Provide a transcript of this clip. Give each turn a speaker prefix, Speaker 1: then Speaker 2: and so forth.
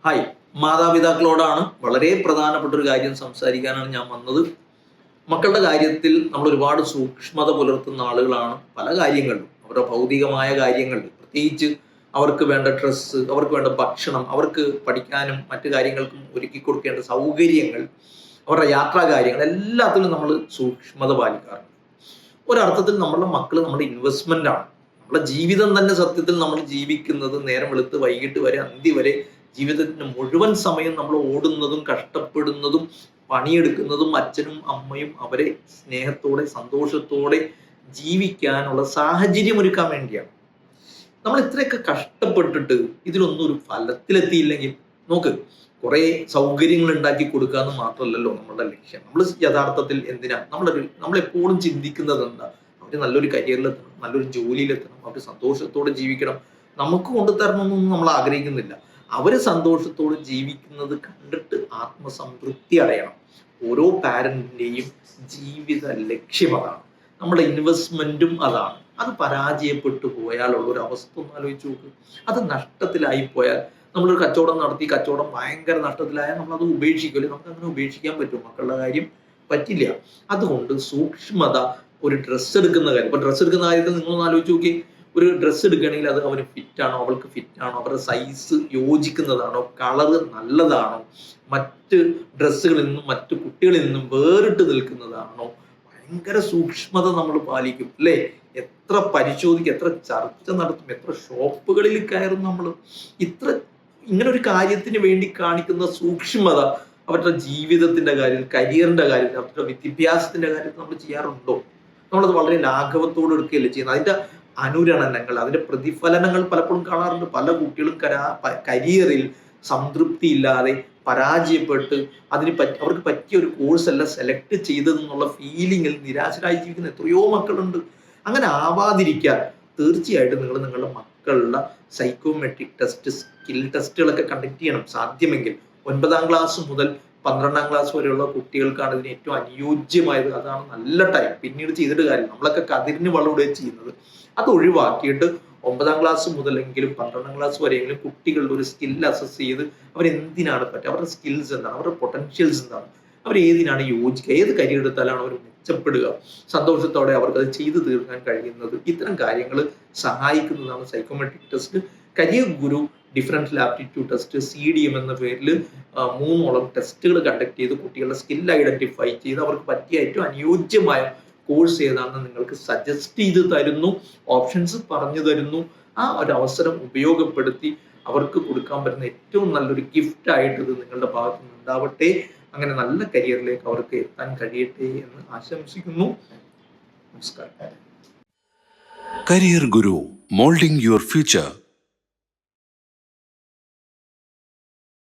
Speaker 1: Hi, മാതാപിതാക്കളോടാണ് വളരെ പ്രധാനപ്പെട്ട ഒരു കാര്യം സംസാരിക്കാനാണ് ഞാൻ വന്നത്. മക്കളുടെ കാര്യത്തിൽ നമ്മൾ ഒരുപാട് സൂക്ഷ്മത പുലർത്തുന്ന ആളുകളാണ്. പല കാര്യങ്ങളിലും അവരുടെ ഭൗതികമായ കാര്യങ്ങളിൽ, പ്രത്യേകിച്ച് അവർക്ക് വേണ്ട ഡ്രസ്സ്, അവർക്ക് വേണ്ട ഭക്ഷണം, അവർക്ക് പഠിക്കാനും മറ്റു കാര്യങ്ങൾക്കും ഒരുക്കി കൊടുക്കേണ്ട സൗകര്യങ്ങൾ, അവരുടെ യാത്രാ കാര്യങ്ങൾ എല്ലാത്തിലും നമ്മൾ സൂക്ഷ്മത പാലിക്കാറുണ്ട്. ഒരർത്ഥത്തിൽ നമ്മളുടെ മക്കൾ നമ്മുടെ ഇൻവെസ്റ്റ്മെന്റ് ആണ്. നമ്മുടെ ജീവിതം തന്നെ സത്യത്തിൽ നമ്മൾ ജീവിക്കുന്നത് നേരം വെളുത്ത് വൈകിട്ട് വരെ അന്തി വരെ ജീവിതത്തിന് മുഴുവൻ സമയം നമ്മൾ ഓടുന്നതും കഷ്ടപ്പെടുന്നതും പണിയെടുക്കുന്നതും അച്ഛനും അമ്മയും അവരെ സ്നേഹത്തോടെ സന്തോഷത്തോടെ ജീവിക്കാനുള്ള സാഹചര്യം ഒരുക്കാൻ വേണ്ടിയാണ്. നമ്മൾ ഇത്രയൊക്കെ കഷ്ടപ്പെട്ടിട്ട് ഇതിലൊന്നും ഒരു ഫലത്തിലെത്തിയില്ലെങ്കിൽ നോക്ക്, കുറെ സൗകര്യങ്ങൾ ഉണ്ടാക്കി കൊടുക്കുക എന്ന് മാത്രമല്ലല്ലോ നമ്മളുടെ ലക്ഷ്യം. നമ്മൾ യഥാർത്ഥത്തിൽ എന്തിനാ നമ്മളെപ്പോഴും ചിന്തിക്കുന്നത് എന്താ? അവര് നല്ലൊരു കരിയറിലെത്തണം, നല്ലൊരു ജോലിയിലെത്തണം, അവർ സന്തോഷത്തോടെ ജീവിക്കണം. നമുക്ക് കൊണ്ടുതരണമെന്നൊന്നും നമ്മൾ ആഗ്രഹിക്കുന്നില്ല. അവര് സന്തോഷത്തോടെ ജീവിക്കുന്നത് കണ്ടിട്ട് ആത്മസംതൃപ്തി അടയണം. ഓരോ പാരന്റിന്റെയും ജീവിത ലക്ഷ്യം അതാണ്. നമ്മുടെ ഇൻവെസ്റ്റ്മെന്റും അതാണ്. അത് പരാജയപ്പെട്ടു പോയാലുള്ള ഒരു അവസ്ഥ ഒന്ന് ആലോചിച്ച് നോക്ക്. അത് നഷ്ടത്തിലായി പോയാൽ, നമ്മളൊരു കച്ചവടം നടത്തി കച്ചവടം ഭയങ്കര നഷ്ടത്തിലായാൽ നമ്മൾ അത് ഉപേക്ഷിക്കില്ല. നമുക്ക് അങ്ങനെ ഉപേക്ഷിക്കാൻ പറ്റും? മക്കളുടെ കാര്യം പറ്റില്ല. അതുകൊണ്ട് സൂക്ഷ്മത. ഒരു ഡ്രസ്സ് എടുക്കുന്ന കാര്യം, ഇപ്പൊ ഡ്രസ്സ് എടുക്കുന്ന കാര്യത്തിൽ നിങ്ങളൊന്ന് ആലോചിച്ച് നോക്കി. ഒരു ഡ്രസ്സ് എടുക്കുകയാണെങ്കിൽ അത് അവന് ഫിറ്റാണോ, അവൾക്ക് ഫിറ്റാണോ, അവരുടെ സൈസ് യോജിക്കുന്നതാണോ, കളറ് നല്ലതാണോ, മറ്റ് ഡ്രസ്സുകളിൽ നിന്നും മറ്റു കുട്ടികളിൽ നിന്നും വേറിട്ട് നിൽക്കുന്നതാണോ? ഭയങ്കര സൂക്ഷ്മത നമ്മൾ പാലിക്കും അല്ലേ? എത്ര പരിശോധിക്കും, എത്ര ചർച്ച നടത്തും, എത്ര ഷോപ്പുകളിൽ കയറും നമ്മൾ. ഇങ്ങനെ ഒരു കാര്യത്തിന് വേണ്ടി കാണിക്കുന്ന സൂക്ഷ്മത അവരുടെ ജീവിതത്തിന്റെ കാര്യത്തിൽ, കരിയറിന്റെ കാര്യത്തിൽ, അവരുടെ വിദ്യാഭ്യാസത്തിന്റെ കാര്യത്തിൽ നമ്മൾ ചെയ്യാറുണ്ടോ? നമ്മളത് വളരെ ലാഘവത്തോട് എടുക്കുകയല്ലേ ചെയ്യുന്നത്. അതിന്റെ അനുരണനങ്ങൾ, അതിന്റെ പ്രതിഫലനങ്ങൾ പലപ്പോഴും കാണാറുണ്ട്. പല കുട്ടികളും കരിയറിൽ സംതൃപ്തി ഇല്ലാതെ പരാജയപ്പെട്ട് അവർക്ക് പറ്റിയ ഒരു കോഴ്സ് അല്ല സെലക്ട് ചെയ്തതെന്നുള്ള ഫീലിങ്ങിൽ നിരാശരായി ജീവിക്കുന്ന എത്രയോ മക്കളുണ്ട്. അങ്ങനെ ആവാതിരിക്കാൻ തീർച്ചയായിട്ടും നിങ്ങൾ നിങ്ങളുടെ മക്കളുടെ സൈക്കോമെട്രിക് ടെസ്റ്റ്, സ്കിൽ ടെസ്റ്റുകളൊക്കെ കണ്ടക്ട് ചെയ്യണം. സാധ്യമെങ്കിൽ 9ാം ക്ലാസ് മുതൽ 12ാം ക്ലാസ് വരെയുള്ള കുട്ടികൾക്കാണ് ഇതിന് ഏറ്റവും അനുയോജ്യമായത്. അതാണ് നല്ല ടൈം. പിന്നീട് ചെയ്തിട്ട് കാര്യം, നമ്മളൊക്കെ കതിരിന് വളമിടുകയും ചെയ്യുന്നത്. അത് ഒഴിവാക്കിയിട്ട് 9ാം ക്ലാസ് മുതലെങ്കിലും 12ാം ക്ലാസ് വരെയെങ്കിലും കുട്ടികളുടെ ഒരു സ്കിൽ അസസ് ചെയ്ത് അവരെന്തിനാണ് പറ്റുക, അവരുടെ സ്കിൽസ് എന്താണ്, അവരുടെ പൊട്ടൻഷ്യൽസ് എന്താണ്, അവർ ഏതിനാണ് യോജിക്കുക, ഏത് കരിയർ എടുത്താലാണ് അവർ മെച്ചപ്പെടുക, സന്തോഷത്തോടെ അവർക്കത് ചെയ്തു തീർക്കാൻ കഴിയുന്നത്. ഇത്തരം കാര്യങ്ങൾ സഹായിക്കുന്നതാണ് സൈക്കോമെട്രിക് ടെസ്റ്റ്. കരിയർ ഗുരു ഡിഫറൻഷ്യൽ ആപ്റ്റിറ്റ്യൂഡ് ടെസ്റ്റ്, CDM എന്ന പേരിൽ 3ഓളം ടെസ്റ്റുകൾ കണ്ടക്ട് ചെയ്ത് കുട്ടികളുടെ സ്കിൽ ഐഡന്റിഫൈ ചെയ്ത് അവർക്ക് പറ്റിയ ഏറ്റവും അനുയോജ്യമായ കോഴ്സ് ഏതാണെന്ന് നിങ്ങൾക്ക് സജസ്റ്റ് ചെയ്ത് തരുന്നു, ഓപ്ഷൻസ് പറഞ്ഞു തരുന്നു. ആ ഒരു അവസരം ഉപയോഗപ്പെടുത്തി അവർക്ക് കൊടുക്കാൻ പറ്റുന്ന ഏറ്റവും നല്ലൊരു ഗിഫ്റ്റ് ആയിട്ട് ഇത് നിങ്ങളുടെ ഭാഗത്ത് നിന്ന് ഉണ്ടാവട്ടെ. അങ്ങനെ നല്ല കരിയറിലേക്ക് അവർക്ക് എത്താൻ കഴിയട്ടെ എന്ന് ആശംസിക്കുന്നു. നമസ്കാരം.
Speaker 2: Career Guru, moulding your future.